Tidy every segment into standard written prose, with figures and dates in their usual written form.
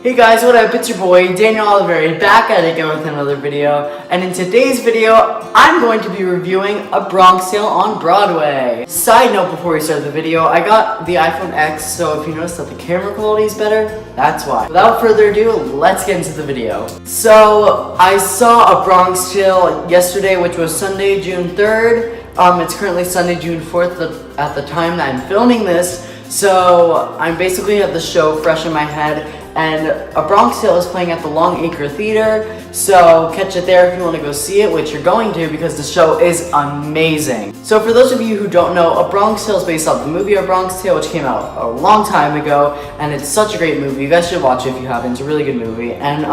Hey guys, what up? It's your boy Daniel Oliveri back at it again with another video. And in today's video, I'm going to be reviewing A Bronx Tale on Broadway. Side note before we start the video, I got the iPhone X, so if you notice that the camera quality is better, that's why. Without further ado, let's get into the video. So, I saw A Bronx Tale yesterday, which was Sunday, June 3rd. It's currently Sunday, June 4th at the time that I'm filming this. So, I'm basically at the show fresh in my head. And A Bronx Tale is playing at the Long Acre Theater, so catch it there if you want to go see it, which you're going to because the show is amazing. So for those of you who don't know, A Bronx Tale is based off the movie A Bronx Tale, which came out a long time ago, and it's such a great movie. You guys should watch it if you haven't. It's a really good movie. And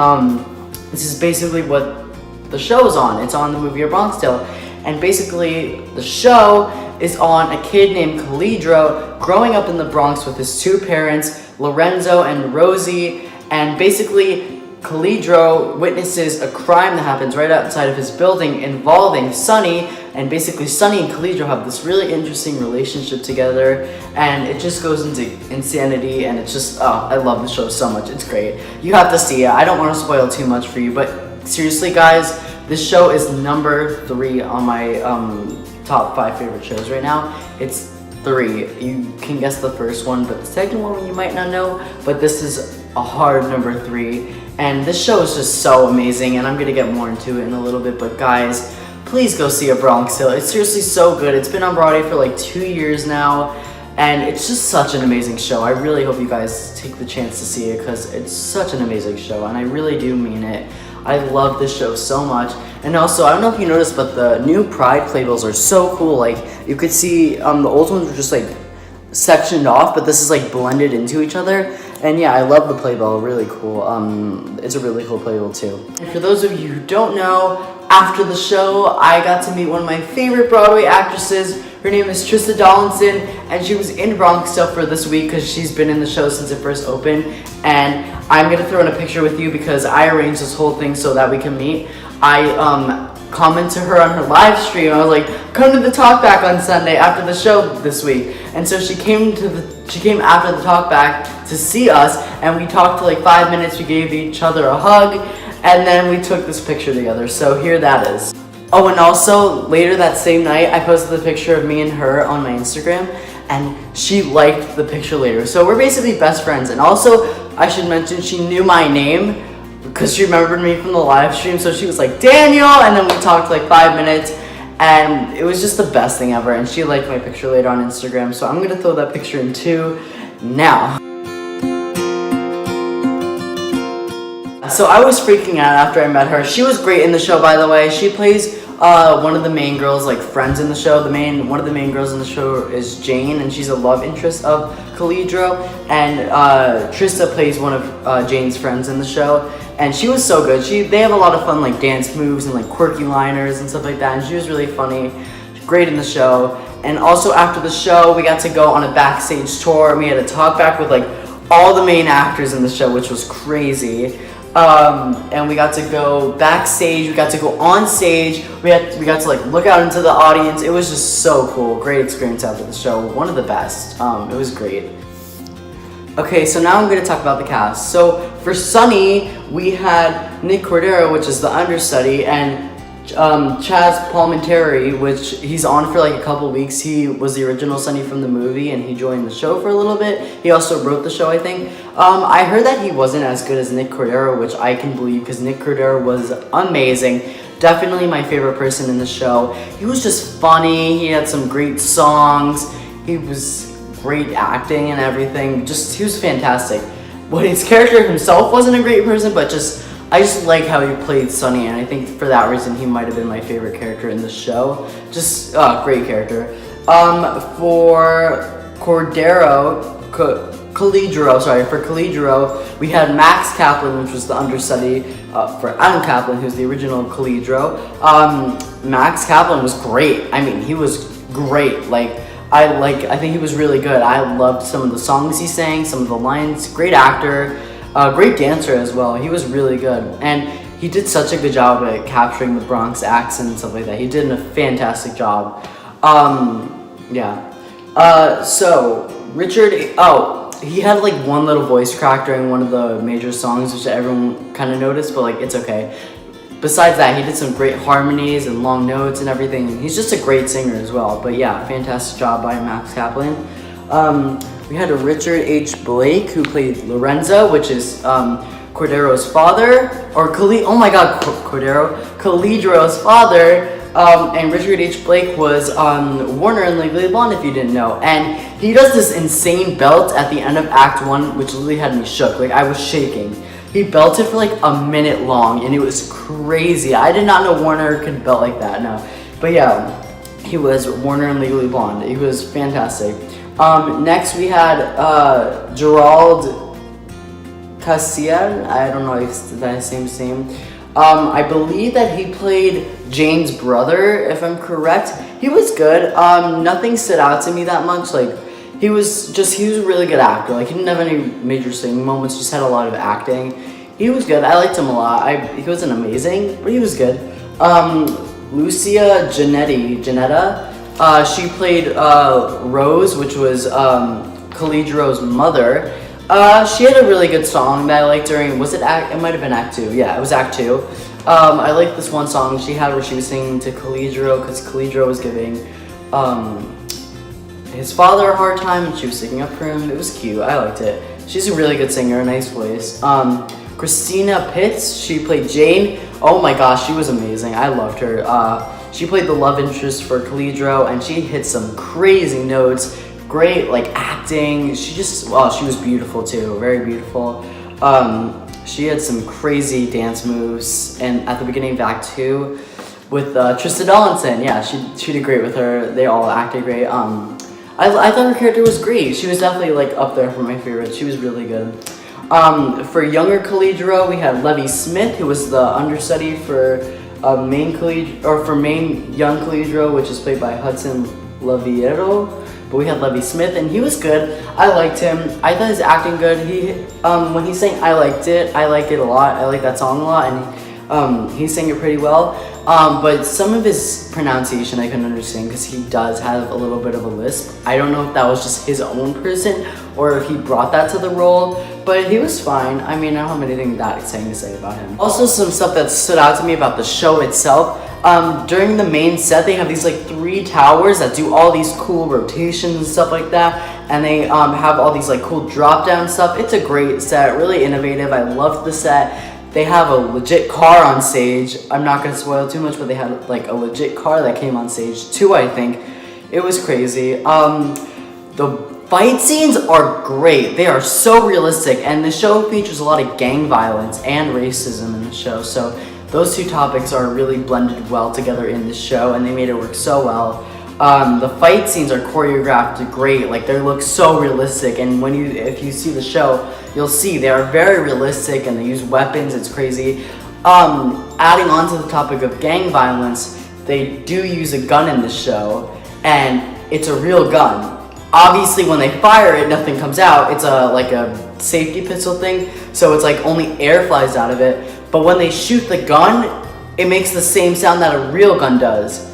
this is basically what the show is on. It's on the movie A Bronx Tale. And basically, the show is on a kid named Khalidro growing up in the Bronx with his two parents, Lorenzo and Rosie, and basically Khalidro witnesses a crime that happens right outside of his building involving Sonny, and basically Sonny and Khalidro have this really interesting relationship together, and it just goes into insanity, and it's just, I love the show so much. It's great. You have to see it. I don't want to spoil too much for you, but seriously guys, this show is number 3 on my top 5 favorite shows right now. It's 3. You can guess the first one, but the second one you might not know, but this is a hard number 3. And this show is just so amazing, and I'm gonna get more into it in a little bit, but guys, please go see A Bronx Tale. It's seriously so good. It's been on Broadway for like 2 years now, and it's just such an amazing show. I really hope you guys take the chance to see it because it's such an amazing show, and I really do mean it. I love this show so much. And also, I don't know if you noticed, but the new Pride playbills are so cool. Like, you could see the old ones were just like sectioned off, but this is like blended into each other. And yeah, I love the playbill, really cool. It's a really cool playbill too. And for those of you who don't know, after the show, I got to meet one of my favorite Broadway actresses. Her name is Trista Dollinson, and she was in Bronx Tale for this week because she's been in the show since it first opened. And I'm gonna throw in a picture with you because I arranged this whole thing so that we can meet. I commented to her on her live stream. I was like, "Come to the talk back on Sunday after the show this week." And so she came after the talk back to see us, and we talked for like 5 minutes. We gave each other a hug, and then we took this picture together. So here that is. Oh, and also later that same night, I posted the picture of me and her on my Instagram, and she liked the picture later. So we're basically best friends. And also, I should mention, she knew my name because she remembered me from the live stream. So she was like, "Daniel," and then we talked like 5 minutes, and it was just the best thing ever. And she liked my picture later on Instagram. So I'm gonna throw that picture in too now. So I was freaking out after I met her. She was great in the show, by the way. She plays one of the main girls, like friends in the show. One of the main girls in the show is Jane, and she's a love interest of Khalidro. And Trista plays one of Jane's friends in the show, and she was so good. They have a lot of fun like dance moves and like quirky liners and stuff like that. And she was really funny, great in the show. And also after the show, we got to go on a backstage tour, and we had a talk back with like all the main actors in the show, which was crazy. And we got to go backstage, we got to go on stage, we got to like look out into the audience. It was just so cool. Great experience after the show. One of the best. It was great. Okay, so now I'm going to talk about the cast. So for Sonny, we had Nick Cordero, which is the understudy, and Chaz Palminteri, which he's on for like a couple weeks. He was the original Sonny from the movie, and he joined the show for a little bit. He also wrote the show, I think. I heard that he wasn't as good as Nick Cordero, which I can believe because Nick Cordero was amazing. Definitely my favorite person in the show. He was just funny. He had some great songs. He was great acting and everything. He was fantastic. But his character himself wasn't a great person, but I just like how he played Sonny, and I think for that reason he might have been my favorite character in the show. Just great character. For Khalidro, we had Max Kaplan, which was the understudy for Adam Kaplan, who's the original Khalidro. Max Kaplan was great. I mean, he was great. I think he was really good. I loved some of the songs he sang, some of the lines. Great actor. Great dancer as well. He was really good, and he did such a good job at capturing the Bronx accent and stuff like that. He did a fantastic job. Yeah. So Richard. Oh, he had like one little voice crack during one of the major songs, which everyone kind of noticed, but like it's okay. Besides that, he did some great harmonies and long notes and everything. He's just a great singer as well. But yeah, fantastic job by Max Kaplan. We had Richard H. Blake, who played Lorenzo, which is Cordero's father, or Calidro's father. And Richard H. Blake was on Warner and Legally Blonde, if you didn't know. And he does this insane belt at the end of Act 1, which literally had me shook. Like, I was shaking. He belted for like a minute long, and it was crazy. I did not know Warner could belt like that, no. But yeah, he was Warner and Legally Blonde. He was fantastic. Next we had Gerald Cassian. I don't know if that's his name. I believe that he played Jane's brother, if I'm correct. He was good. Nothing stood out to me that much. Like, he was a really good actor. Like, he didn't have any major singing moments, just had a lot of acting. He was good. I liked him a lot. He wasn't amazing, but he was good. Lucia Janetta, she played Rose, which was Calidro's mother. She had a really good song that I liked during, it might have been Act 2. Yeah, it was Act 2. I liked this one song she had where she was singing to Calidro, because Calidro was giving his father a hard time, and she was sticking up for him. It was cute. I liked it. She's a really good singer, a nice voice. Christina Pitts, she played Jane. Oh my gosh, she was amazing. I loved her. She played the love interest for Calidro, and she hit some crazy notes. Great, like, acting. She was beautiful too. Very beautiful. She had some crazy dance moves, and at the beginning of Act 2 with Trista Dollinson. Yeah, she did great with her. They all acted great. I thought her character was great. She was definitely like up there for my favorites. She was really good. For younger Calidro, we had Levy Smith, who was the understudy for main young Calidro, which is played by Hudson Laviero. But we had Levy Smith, and he was good. I liked him. I thought his acting good. When he sang "I Liked It," I like it a lot. I like that song a lot, and he sang it pretty well. But some of his pronunciation I couldn't understand, because he does have a little bit of a lisp. I don't know if that was just his own person or if he brought that to the role, but he was fine. I mean, I don't have anything that exciting to say about him. Also, some stuff that stood out to me about the show itself. During the main set, they have these like 3 towers that do all these cool rotations and stuff like that, and they have all these like cool drop down stuff. It's a great set, really innovative. I loved the set. They have a legit car on stage. I'm not gonna spoil too much, but they had like a legit car that came on stage too, I think. It was crazy. The fight scenes are great. They are so realistic, and the show features a lot of gang violence and racism in the show, so those 2 topics are really blended well together in the show, and they made it work so well. The fight scenes are choreographed great. Like, they look so realistic, and if you see the show, you'll see they are very realistic, and they use weapons. It's crazy. Adding on to the topic of gang violence, they do use a gun in the show, and it's a real gun. Obviously, when they fire it, nothing comes out. It's like a safety pistol thing, so it's like only air flies out of it. But when they shoot the gun, it makes the same sound that a real gun does.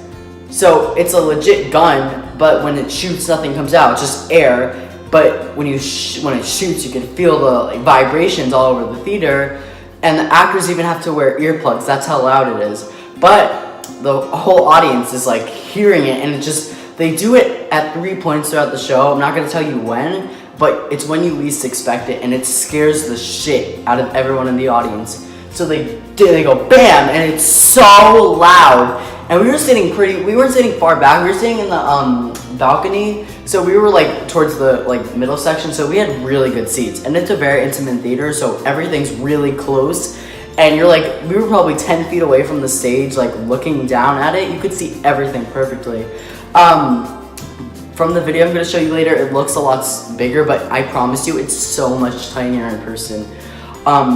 So it's a legit gun, but when it shoots, nothing comes out, just air. But when it shoots, you can feel the vibrations all over the theater, and the actors even have to wear earplugs. That's how loud it is. But the whole audience is like hearing it, and they do it at 3 points throughout the show. I'm not gonna tell you when, but it's when you least expect it, and it scares the shit out of everyone in the audience. So they go bam, and it's so loud. And we weren't sitting far back. We were sitting in the balcony, so we were like towards the middle section. So we had really good seats, and it's a very intimate theater, so everything's really close. And we were probably 10 feet away from the stage, like looking down at it. You could see everything perfectly. From the video I'm going to show you later, it looks a lot bigger, but I promise you, it's so much tinier in person.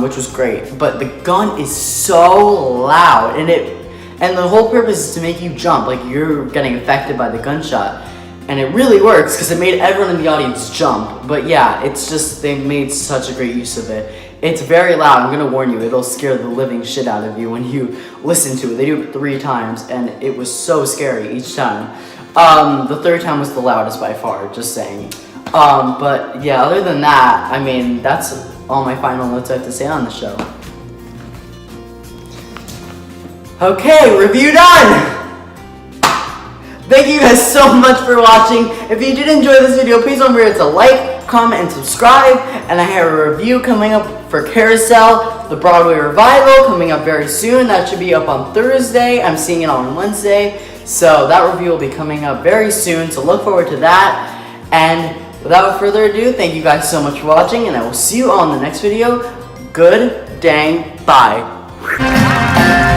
Which was great. But the gun is so loud, and the whole purpose is to make you jump, like you're getting affected by the gunshot. And it really works, because it made everyone in the audience jump. But yeah, it's just, they made such a great use of it. It's very loud. I'm gonna warn you, it'll scare the living shit out of you when you listen to it. They do it 3 times, and it was so scary each time. The 3rd time was the loudest by far, just saying. But yeah, other than that, I mean, that's all my final notes I have to say on the show. Okay, review done! Thank you guys so much for watching. If you did enjoy this video, please don't forget to like, comment, and subscribe. And I have a review coming up for Carousel, the Broadway revival, coming up very soon. That should be up on Thursday. I'm seeing it on Wednesday. So that review will be coming up very soon. So look forward to that. And without further ado, thank you guys so much for watching. And I will see you all in the next video. Good dang bye.